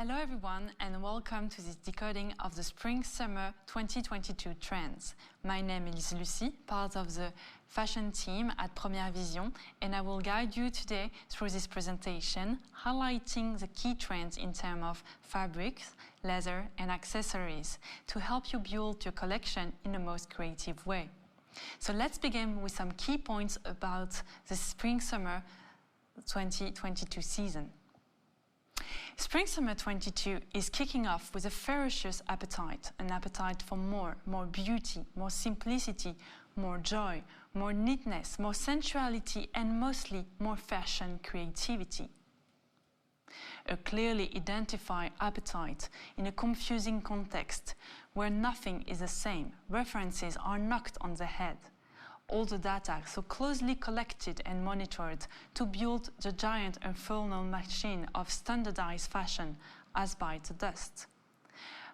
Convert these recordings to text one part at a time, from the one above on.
Hello everyone and welcome to this decoding of the Spring-Summer 2022 trends. My name is Lucie, part of the fashion team at Première Vision, and I will guide you today through this presentation, highlighting the key trends in terms of fabrics, leather and accessories to help you build your collection in the most creative way. So let's begin with some key points about the Spring-Summer 2022 season. Spring-Summer 22 is kicking off with a ferocious appetite, an appetite for more beauty, more simplicity, more joy, more neatness, more sensuality, and mostly more fashion creativity. A clearly identified appetite in a confusing context where nothing is the same, references are knocked on the head. All the data so closely collected and monitored to build the giant infernal machine of standardized fashion as bites the dust.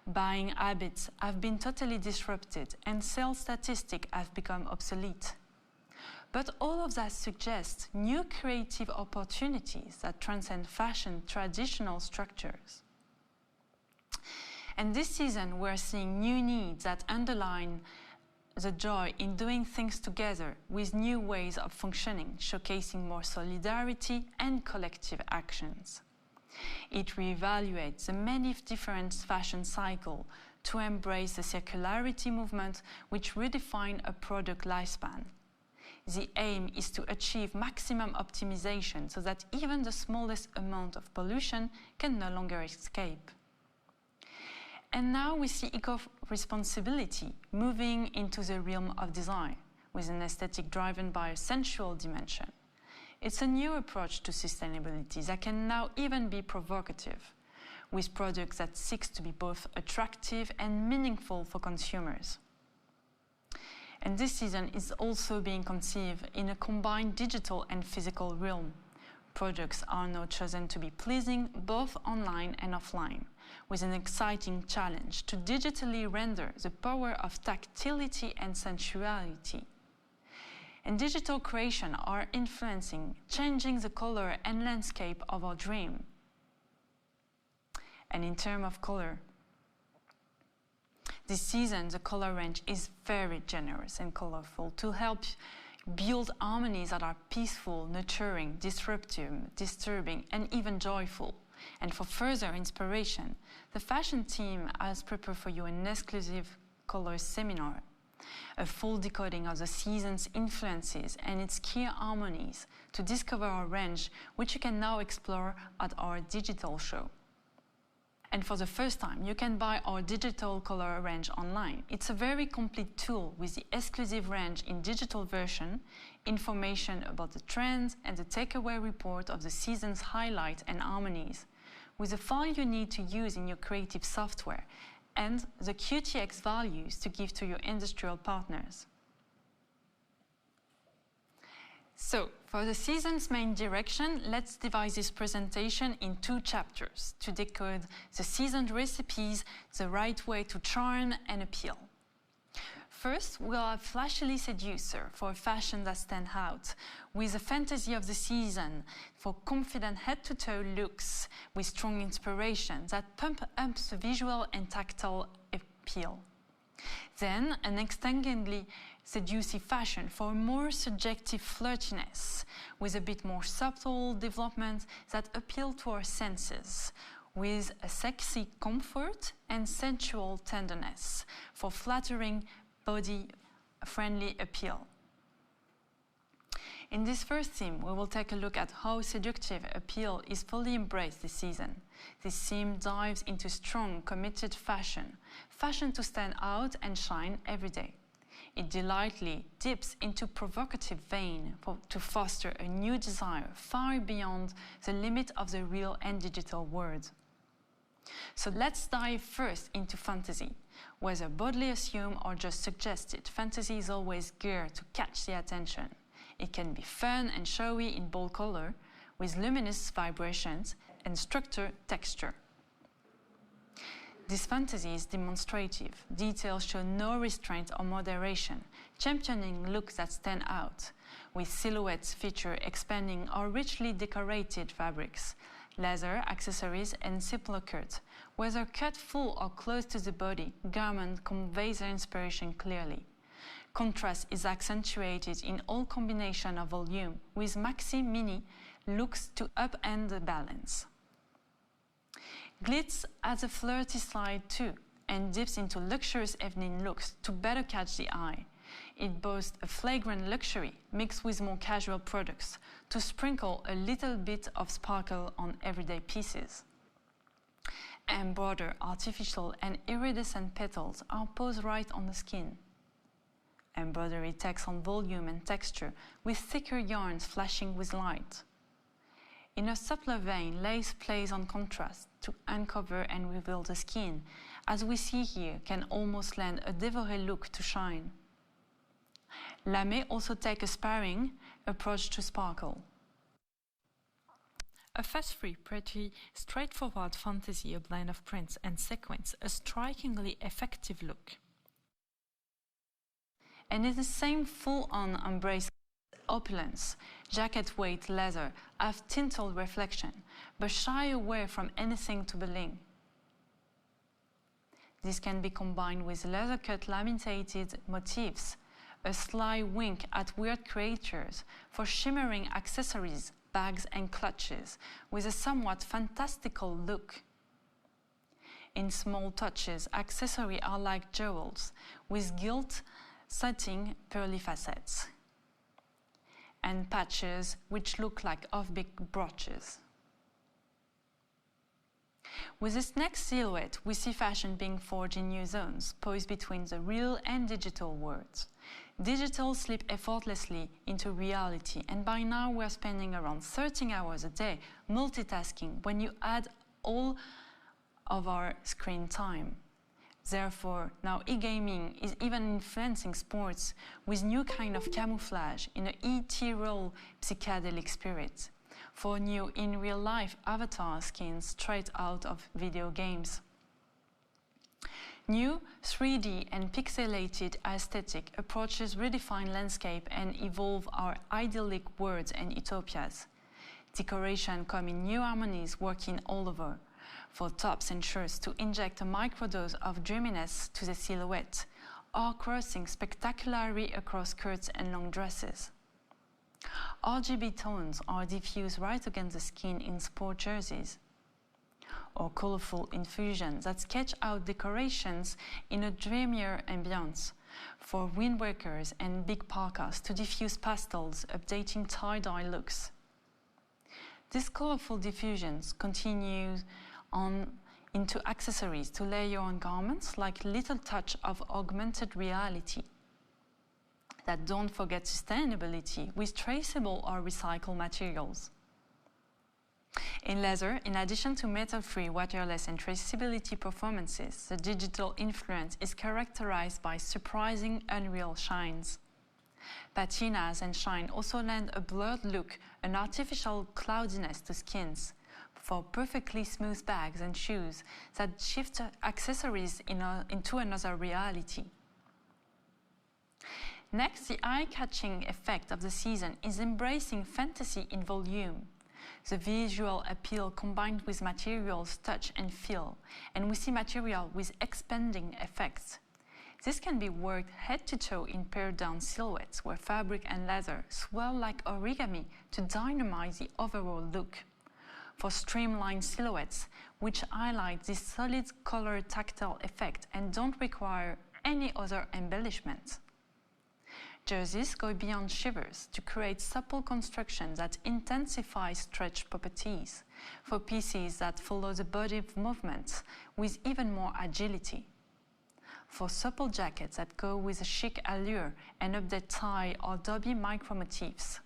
Buying habits have been totally disrupted and sales statistics have become obsolete. But all of that suggests new creative opportunities that transcend fashion traditional structures. And this season we're seeing new needs that underline the joy in doing things together with new ways of functioning, showcasing more solidarity and collective actions. It reevaluates the many different fashion cycles to embrace the circularity movement which redefine a product lifespan. The aim is to achieve maximum optimization so that even the smallest amount of pollution can no longer escape. And now we see eco-responsibility moving into the realm of design, with an aesthetic driven by a sensual dimension. It's a new approach to sustainability that can now even be provocative, with products that seek to be both attractive and meaningful for consumers. And this season is also being conceived in a combined digital and physical realm. Products are now chosen to be pleasing both online and offline, with an exciting challenge to digitally render the power of tactility and sensuality. And digital creation are influencing, changing the color and landscape of our dream. And in terms of color, this season the color range is very generous and colorful to help build harmonies that are peaceful, nurturing, disruptive, disturbing, and even joyful. And for further inspiration, the fashion team has prepared for you an exclusive color seminar, a full decoding of the season's influences and its key harmonies to discover our range, which you can now explore at our digital show. And for the first time, you can buy our digital color range online. It's a very complete tool with the exclusive range in digital version, information about the trends, and the takeaway report of the season's highlights and harmonies, with the file you need to use in your creative software, and the QTX values to give to your industrial partners. So, for the season's main direction, let's divide this presentation in two chapters to decode the season's recipes, the right way to charm and appeal. First, we'll have Flashily Seducer for a fashion that stands out, with the fantasy of the season for confident head-to-toe looks with strong inspiration that pump up the visual and tactile appeal. Then, an extendingly seductive fashion for a more subjective flirtiness, with a bit more subtle development that appeal to our senses, with a sexy comfort and sensual tenderness for flattering body-friendly appeal. In this first theme, we will take a look at how seductive appeal is fully embraced this season. This theme dives into strong, committed fashion to stand out and shine every day. It delightfully dips into provocative vein to foster a new desire far beyond the limit of the real and digital world. So let's dive first into fantasy. Whether boldly assumed or just suggested, fantasy is always geared to catch the attention. It can be fun and showy in bold color, with luminous vibrations and structured texture. This fantasy is demonstrative. Details show no restraint or moderation, championing looks that stand out, with silhouettes feature expanding or richly decorated fabrics, leather, accessories, and simpler cut. Whether cut full or close to the body, garment conveys their inspiration clearly. Contrast is accentuated in all combination of volume, with maxi mini looks to upend the balance. Glitz adds a flirty side too, and dips into luxurious evening looks to better catch the eye. It boasts a flagrant luxury mixed with more casual products to sprinkle a little bit of sparkle on everyday pieces. Embroidered, artificial and iridescent petals are posed right on the skin. Embroidery takes on volume and texture with thicker yarns flashing with light. In a subtler vein, lace plays on contrast to uncover and reveal the skin, as we see here, can almost lend a dévoré look to shine. Lamé also take a sparring approach to sparkle. A fuss-free, pretty, straightforward fantasy, a blend of prints and sequins, a strikingly effective look. And in the same full-on embrace opulence, jacket weight leather have tinted reflection, but shy away from anything to bling. This can be combined with leather-cut laminated motifs, a sly wink at weird creatures for shimmering accessories, bags and clutches, with a somewhat fantastical look. In small touches, accessories are like jewels, with gilt setting pearly facets, and patches which look like off-beat brooches. With this next silhouette, we see fashion being forged in new zones, poised between the real and digital worlds. Digital slip effortlessly into reality, and by now we're spending around 13 hours a day multitasking when you add all of our screen time. Therefore, now e-gaming is even influencing sports with new kind of camouflage in an ethereal psychedelic spirit, for new in real-life avatar skins straight out of video games. New 3D and pixelated aesthetic approaches redefine landscape and evolve our idyllic worlds and utopias. Decoration come in new harmonies working all over, for tops and shirts to inject a microdose of dreaminess to the silhouette, or crossing spectacularly across skirts and long dresses. RGB tones are diffused right against the skin in sport jerseys, or colorful infusions that sketch out decorations in a dreamier ambience, for windbreakers and big parkas to diffuse pastels, updating tie-dye looks. These colorful diffusions continue on into accessories to layer on garments like little touch of augmented reality. That don't forget sustainability with traceable or recycled materials. In leather, in addition to metal-free, waterless and traceability performances, the digital influence is characterized by surprising unreal shines. Patinas and shine also lend a blurred look, an artificial cloudiness to skins, for perfectly smooth bags and shoes that shift accessories into another reality. Next, the eye-catching effect of the season is embracing fantasy in volume. The visual appeal combined with materials touch and feel, and we see material with expanding effects. This can be worked head to toe in pared-down silhouettes where fabric and leather swirl like origami to dynamize the overall look. For streamlined silhouettes, which highlight this solid color tactile effect and don't require any other embellishments. Jerseys go beyond shivers to create supple constructions that intensify stretch properties, for pieces that follow the body movements with even more agility. For supple jackets that go with a chic allure and update tie or dobby micro-motifs.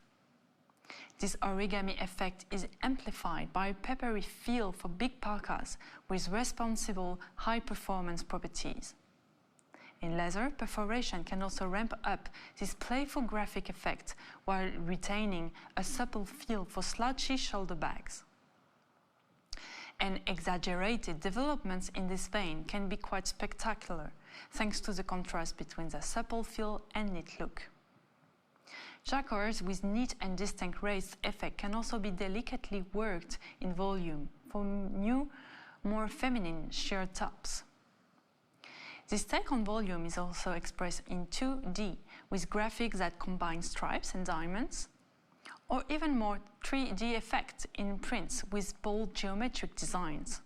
This origami effect is amplified by a peppery feel for big parkas with responsible high-performance properties. In leather, perforation can also ramp up this playful graphic effect while retaining a supple feel for slouchy shoulder bags. And exaggerated developments in this vein can be quite spectacular, thanks to the contrast between the supple feel and neat look. Jacquards with neat and distinct raised effect can also be delicately worked in volume for new, more feminine sheer tops. This take on volume is also expressed in 2D with graphics that combine stripes and diamonds, or even more 3D effect in prints with bold geometric designs.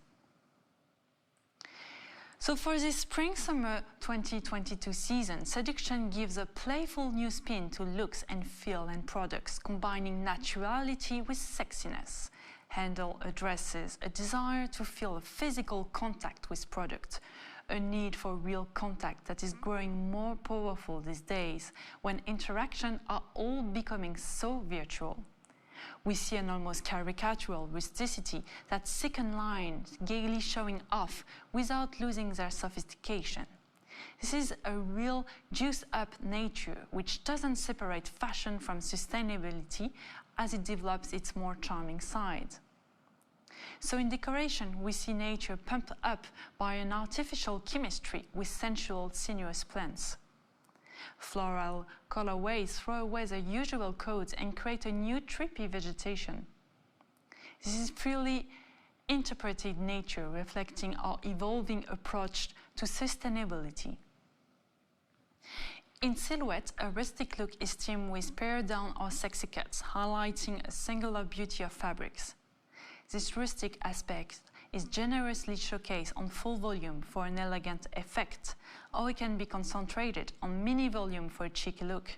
So for this spring-summer 2022 season, Seduction gives a playful new spin to looks and feel and products, combining naturality with sexiness. Handle addresses a desire to feel a physical contact with product, a need for real contact that is growing more powerful these days when interactions are all becoming so virtual. We see an almost caricatural rusticity that second lines gaily showing off without losing their sophistication. This is a real juiced-up nature which doesn't separate fashion from sustainability as it develops its more charming side. So in decoration, we see nature pumped up by an artificial chemistry with sensual, sinuous plants. Floral colorways throw away their usual codes and create a new trippy vegetation. This is purely interpreted nature reflecting our evolving approach to sustainability. In silhouette, a rustic look is teamed with pared down or sexy cuts, highlighting a singular beauty of fabrics. This rustic aspect is generously showcased on full volume for an elegant effect, or it can be concentrated on mini volume for a cheeky look.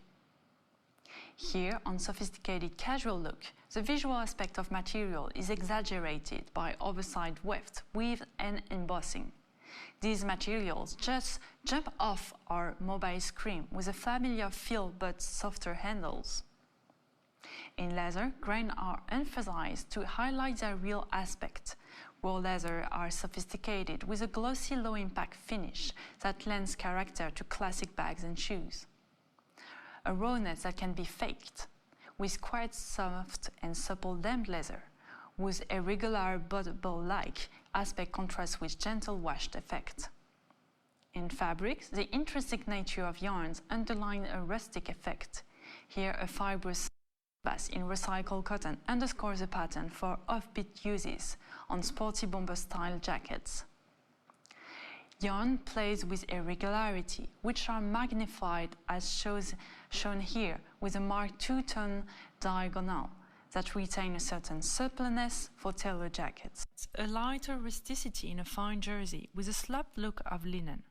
Here, on sophisticated casual look, the visual aspect of material is exaggerated by oversized weft, weave and embossing. These materials just jump off our mobile screen with a familiar feel but softer handles. In leather, grains are emphasized to highlight their real aspect. Raw leather are sophisticated with a glossy low-impact finish that lends character to classic bags and shoes. A rawness that can be faked, with quite soft and supple damped leather, whose irregular bubble-like aspect contrasts with gentle washed effect. In fabrics, the intrinsic nature of yarns underline a rustic effect. Here, a fibrous bass in recycled cotton underscores the pattern for offbeat uses on sporty bomber-style jackets. Yarn plays with irregularity, which are magnified as shown here with a marked two-tone diagonal that retain a certain suppleness for tailored jackets. A lighter rusticity in a fine jersey with a slapped look of linen.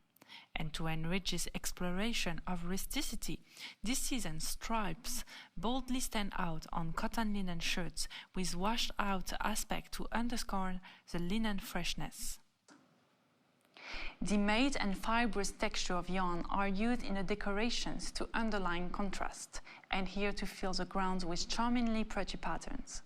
And to enrich this exploration of rusticity, this season stripes boldly stand out on cotton linen shirts with washed out aspect to underscore the linen freshness. The matte and fibrous texture of yarn are used in the decorations to underline contrast, and here to fill the grounds with charmingly pretty patterns.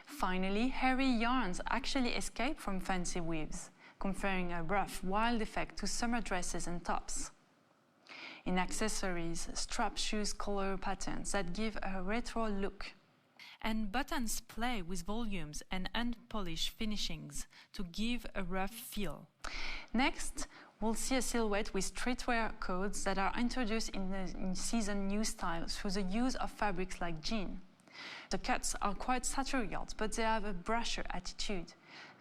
Finally, hairy yarns actually escape from fancy weaves, conferring a rough, wild effect to summer dresses and tops. In accessories, straps choose color patterns that give a retro look. And buttons play with volumes and unpolished finishings to give a rough feel. Next, we'll see a silhouette with streetwear codes that are introduced in season new styles through the use of fabrics like jean. The cuts are quite sartorial, but they have a brusher attitude.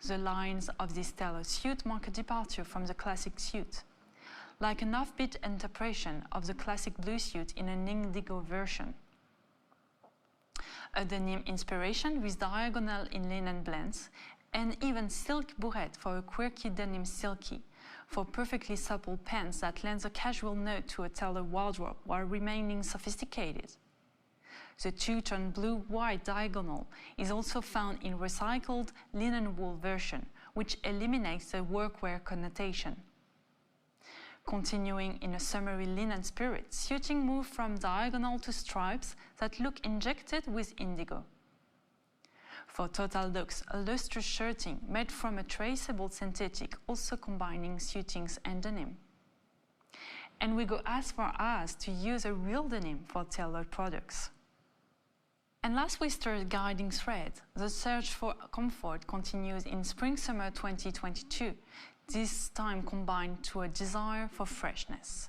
The lines of this tailored suit mark a departure from the classic suit, like an offbeat interpretation of the classic blue suit in an indigo version. A denim inspiration with diagonal in linen blends, and even silk bourrette for a quirky denim silky, for perfectly supple pants that lends a casual note to a tailored wardrobe while remaining sophisticated. The two-tone blue-white diagonal is also found in recycled linen wool version, which eliminates the workwear connotation. Continuing in a summery linen spirit, suiting move from diagonal to stripes that look injected with indigo. For total looks, a lustrous shirting made from a traceable synthetic, also combining suitings and denim. And we go as far as to use a real denim for tailored products. And last winter's guiding thread, the search for comfort continues in spring-summer 2022, this time combined to a desire for freshness.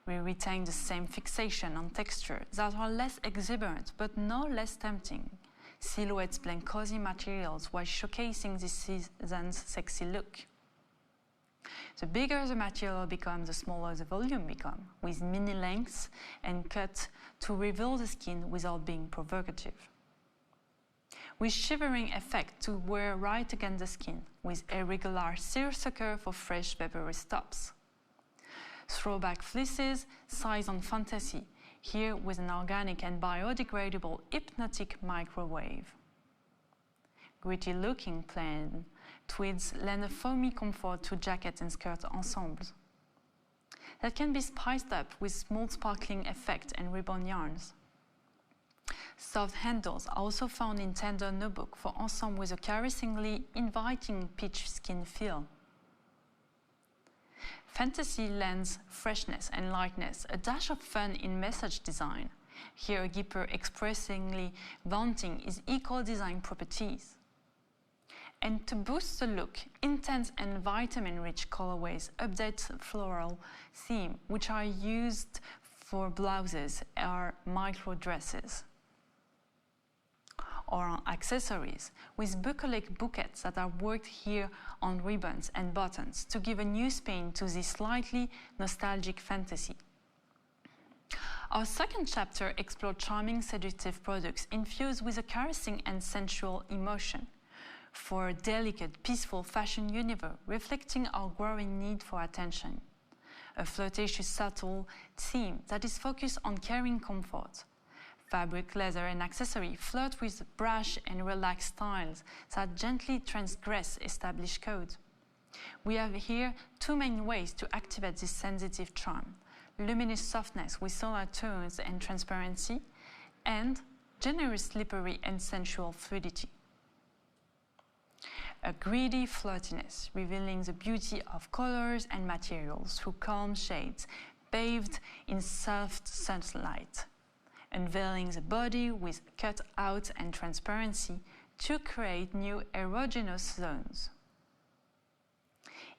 We retain the same fixation on texture that are less exuberant but no less tempting. Silhouettes blend cozy materials while showcasing this season's sexy look. The bigger the material becomes, the smaller the volume becomes, with mini lengths and cut to reveal the skin without being provocative. With shivering effect to wear right against the skin, with irregular seersucker for fresh vaporous tops. Throwback fleeces, size on fantasy, here with an organic and biodegradable hypnotic microwave. Gritty looking plain tweeds lend a foamy comfort to jacket and skirt ensembles. That can be spiced up with small sparkling effect and ribbon yarns. Soft handles are also found in tender nubuck for ensemble with a caressingly inviting peach skin feel. Fantasy lends freshness and lightness, a dash of fun in message design. Here a Gipper expressingly vaunting his eco-design properties. And to boost the look, intense and vitamin-rich colorways update the floral theme, which are used for blouses or micro dresses. Or on accessories, with bucolic bouquets that are worked here on ribbons and buttons to give a new spin to this slightly nostalgic fantasy. Our second chapter explored charming, seductive products infused with a caressing and sensual emotion for a delicate, peaceful fashion universe reflecting our growing need for attention. A flirtatious, subtle theme that is focused on caring comfort. Fabric, leather, and accessory flirt with brash and relaxed styles that gently transgress established code. We have here two main ways to activate this sensitive charm: luminous softness with solar tones and transparency, and generous, slippery, and sensual fluidity. A greedy flirtiness, revealing the beauty of colors and materials through calm shades, bathed in soft sunlight, unveiling the body with cut-out and transparency to create new erogenous zones.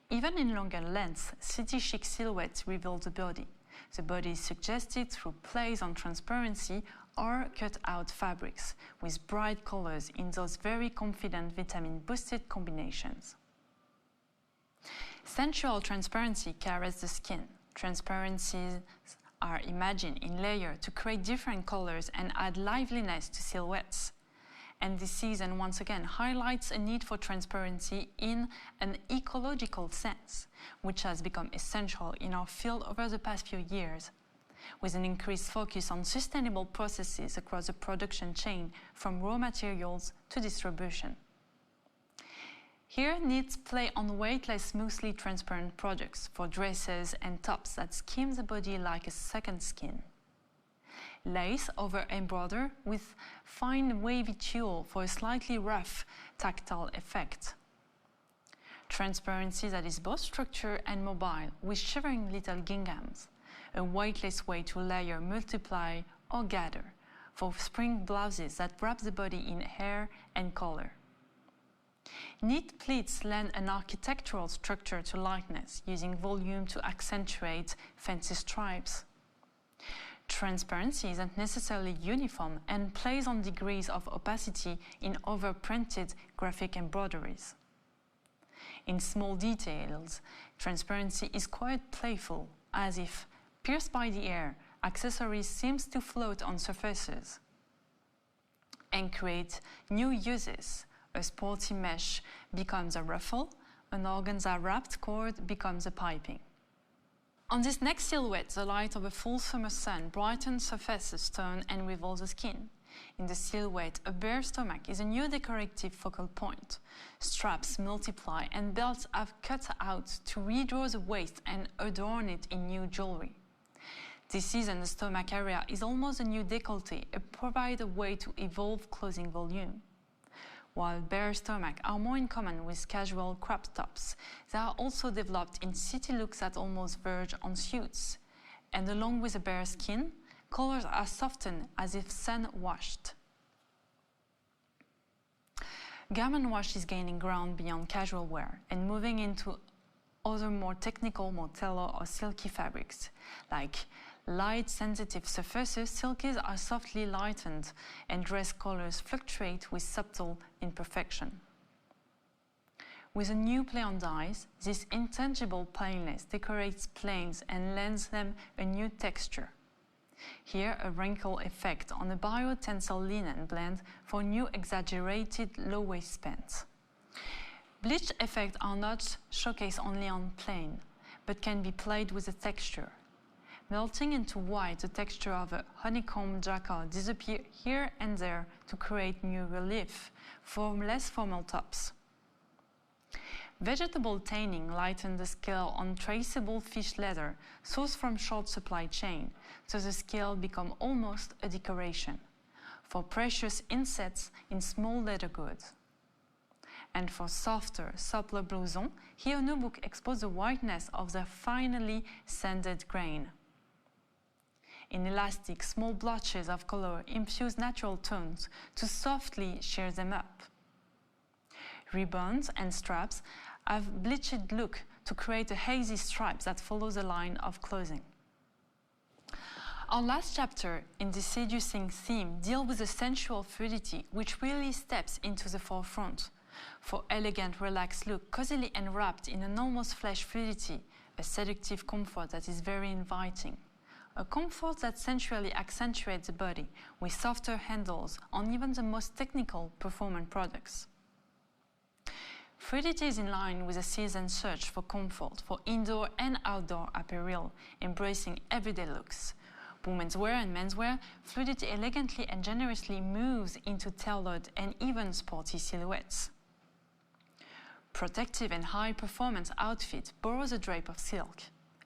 Even in longer lengths, city-chic silhouettes reveal the body. The body is suggested through plays on transparency or cut-out fabrics, with bright colors in those very confident vitamin-boosted combinations. Sensual transparency carries the skin. Transparencies are imagined in layers to create different colors and add liveliness to silhouettes. And this season once again highlights a need for transparency in an ecological sense, which has become essential in our field over the past few years, with an increased focus on sustainable processes across the production chain from raw materials to distribution. Here, knits play on weightless, smoothly transparent products for dresses and tops that skim the body like a second skin. Lace over embroider with fine wavy tulle for a slightly rough, tactile effect. Transparency that is both structured and mobile, with shivering little ginghams, a weightless way to layer, multiply, or gather, for spring blouses that wrap the body in hair and color. Knit pleats lend an architectural structure to lightness, using volume to accentuate fancy stripes. Transparency isn't necessarily uniform and plays on degrees of opacity in overprinted graphic embroideries. In small details, transparency is quite playful, as if, pierced by the air, accessories seems to float on surfaces and create new uses. A sporty mesh becomes a ruffle, an organza wrapped cord becomes a piping. On this next silhouette, the light of a full summer sun brightens surfaces, tone, and reveals the skin. In the silhouette, a bare stomach is a new decorative focal point. Straps multiply and belts have cut out to redraw the waist and adorn it in new jewelry. This season, the stomach area is almost a new décolleté and provides a way to evolve clothing volume. While bare stomach are more in common with casual crop tops, they are also developed in city looks that almost verge on suits. And along with the bare skin, colors are softened as if sun-washed. Garment wash is gaining ground beyond casual wear and moving into other more technical, more tailored or silky fabrics. Like light-sensitive surfaces, silkies are softly lightened and dress colors fluctuate with subtle imperfection. With a new play on dyes, this intangible plainness decorates planes and lends them a new texture. Here, a wrinkle effect on a biotensile linen blend for new exaggerated low-waist pants. Bleach effects are not showcased only on plain, but can be played with the texture. Melting into white, the texture of a honeycomb jacquard disappears here and there to create new relief for less formal tops. Vegetable tanning lightened the scale on traceable fish leather sourced from short supply chain, so the scale became almost a decoration for precious insets in small leather goods. And for softer, suppler blouson, here Nubuck exposed the whiteness of the finely sanded grain. In elastic, small blotches of color infuse natural tones to softly shear them up. Ribbons and straps have bleached look to create a hazy stripe that follows a line of clothing. Our last chapter in this seducing theme deals with the sensual fluidity which really steps into the forefront. For elegant, relaxed look, cozily enwrapped in an almost flesh fluidity, a seductive comfort that is very inviting. A comfort that sensually accentuates the body with softer handles on even the most technical performance products. Fluidity is in line with the season's search for comfort for indoor and outdoor apparel, embracing everyday looks. Women's wear and menswear, fluidity elegantly and generously moves into tailored and even sporty silhouettes. Protective and high-performance outfit borrows a drape of silk.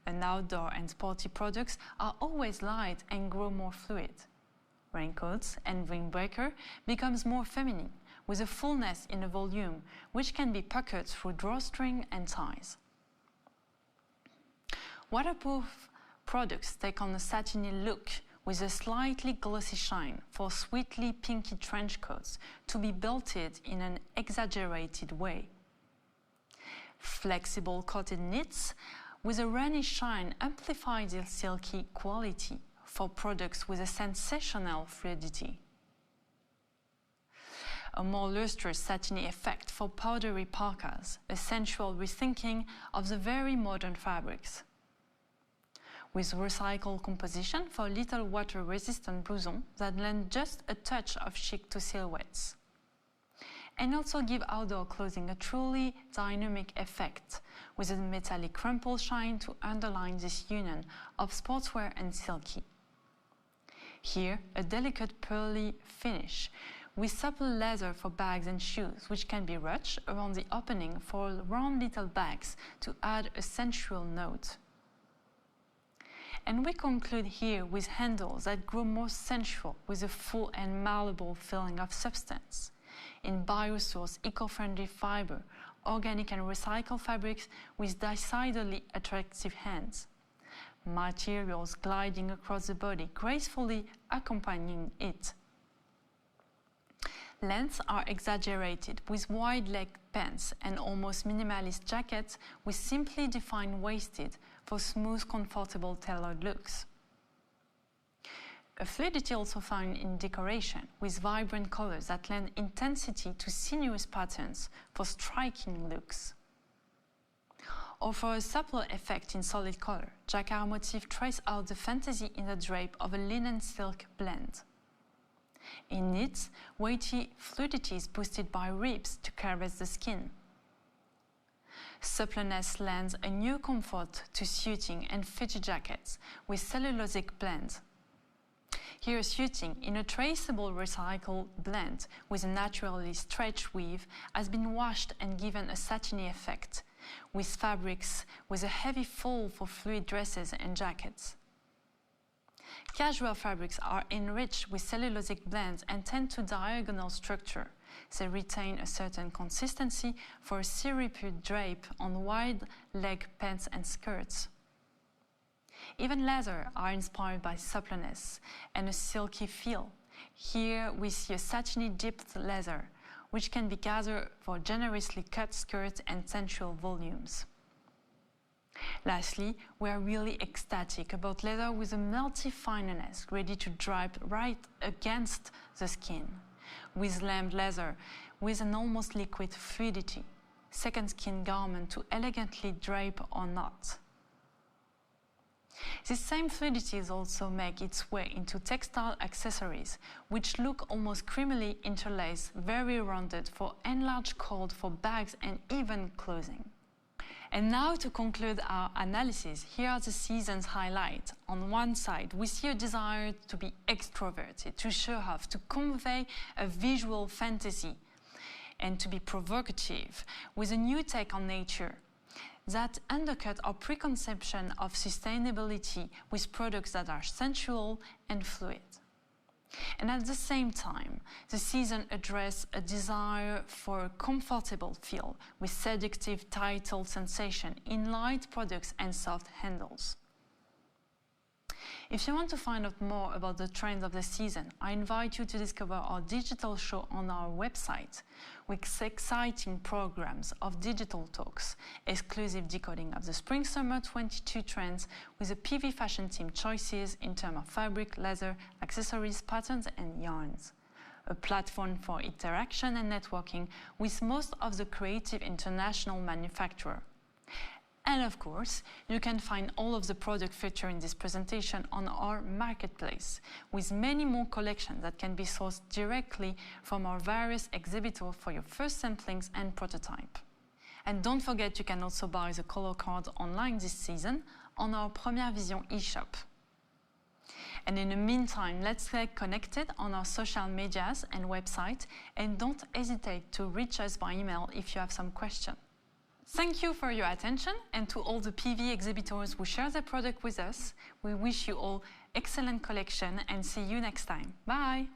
And outdoor and sporty products are always light and grow more fluid. Raincoats and windbreaker becomes more feminine, with a fullness in a volume, which can be puckered through drawstring and ties. Waterproof products take on a satiny look with a slightly glossy shine for sweetly pinky trench coats to be belted in an exaggerated way. Flexible coated knits with a runny shine amplify their silky quality for products with a sensational fluidity. A more lustrous satiny effect for powdery parkas, a sensual rethinking of the very modern fabrics. With recycled composition for little water-resistant blouson that lend just a touch of chic to silhouettes. And also give outdoor clothing a truly dynamic effect, with a metallic crumple shine to underline this union of sportswear and silky. Here, a delicate pearly finish, with supple leather for bags and shoes, which can be ruched around the opening for round little bags to add a sensual note. And we conclude here with handles that grow more sensual with a full and malleable feeling of substance. In biosourced, eco-friendly fiber, organic and recycled fabrics with decidedly attractive hands. Materials gliding across the body, gracefully accompanying it. Lengths are exaggerated with wide leg pants and almost minimalist jackets with simply defined waisted for smooth, comfortable tailored looks. A fluidity also found in decoration with vibrant colors that lend intensity to sinuous patterns for striking looks. Or for a subtle effect in solid color, jacquard motif trace out the fantasy in the drape of a linen silk blend. In knits, weighty fluidity is boosted by ribs to caress the skin. Suppleness lends a new comfort to suiting and fitted jackets with cellulosic blend. Here, suiting in a traceable recycled blend with a naturally stretched weave has been washed and given a satiny effect, with fabrics with a heavy fall for fluid dresses and jackets. Casual fabrics are enriched with cellulosic blends and tend to diagonal structure. They retain a certain consistency for a syrupy drape on wide leg pants and skirts. Even leather are inspired by suppleness and a silky feel. Here we see a satiny dipped leather, which can be gathered for generously cut skirts and sensual volumes. Lastly, we are really ecstatic about leather with a multi-fineness ready to drape right against the skin, with lambed leather with an almost liquid fluidity, second skin garment to elegantly drape or not. This same fluidity also makes its way into textile accessories, which look almost creamily interlaced, very rounded for enlarged cord for bags and even clothing. And now to conclude our analysis, here are the season's highlights. On one side, we see a desire to be extroverted, to show off, to convey a visual fantasy, and to be provocative, with a new take on nature that undercut our preconception of sustainability with products that are sensual and fluid. And at the same time, the season addresses a desire for a comfortable feel with seductive tactile sensation in light products and soft handles. If you want to find out more about the trends of the season, I invite you to discover our digital show on our website with exciting programs of digital talks, exclusive decoding of the Spring-Summer 22 trends with the PV fashion team choices in terms of fabric, leather, accessories, patterns and yarns. A platform for interaction and networking with most of the creative international manufacturers. And of course, you can find all of the product featured in this presentation on our marketplace, with many more collections that can be sourced directly from our various exhibitors for your first samplings and prototype. And don't forget, you can also buy the color cards online this season on our Première Vision e-shop. And in the meantime, let's stay connected on our social medias and website, and don't hesitate to reach us by email if you have some questions. Thank you for your attention, and to all the PV exhibitors who share their product with us, we wish you all excellent collection and see you next time. Bye!